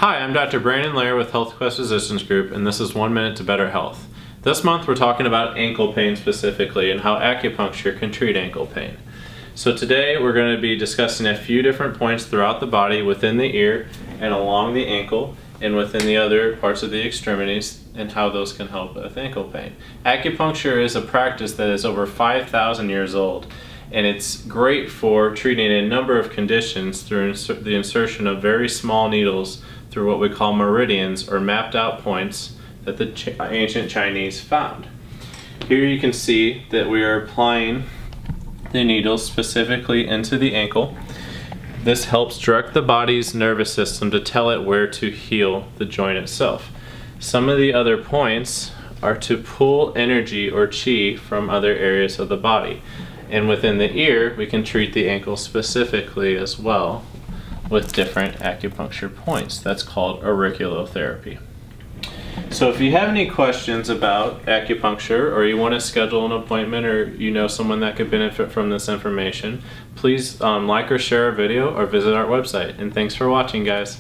Hi, I'm Dr. Brandon Lair with Health Quest Physicians Group, and this is 1 Minute to Better Health. This month we're talking about ankle pain specifically and how acupuncture can treat ankle pain. So today we're going to be discussing a few different points throughout the body, within the ear and along the ankle and within the other parts of the extremities, and how those can help with ankle pain. Acupuncture is a practice that is over 5,000 years old, and it's great for treating a number of conditions through the insertion of very small needles through what we call meridians, or mapped out points that the ancient Chinese found. Here you can see that we are applying the needles specifically into the ankle. This helps direct the body's nervous system to tell it where to heal the joint itself. Some of the other points are to pull energy or qi from other areas of the body. And within the ear, we can treat the ankle specifically as well with different acupuncture points. That's called auriculotherapy. So if you have any questions about acupuncture, or you want to schedule an appointment, or you know someone that could benefit from this information, please like or share our video or visit our website. And thanks for watching, guys.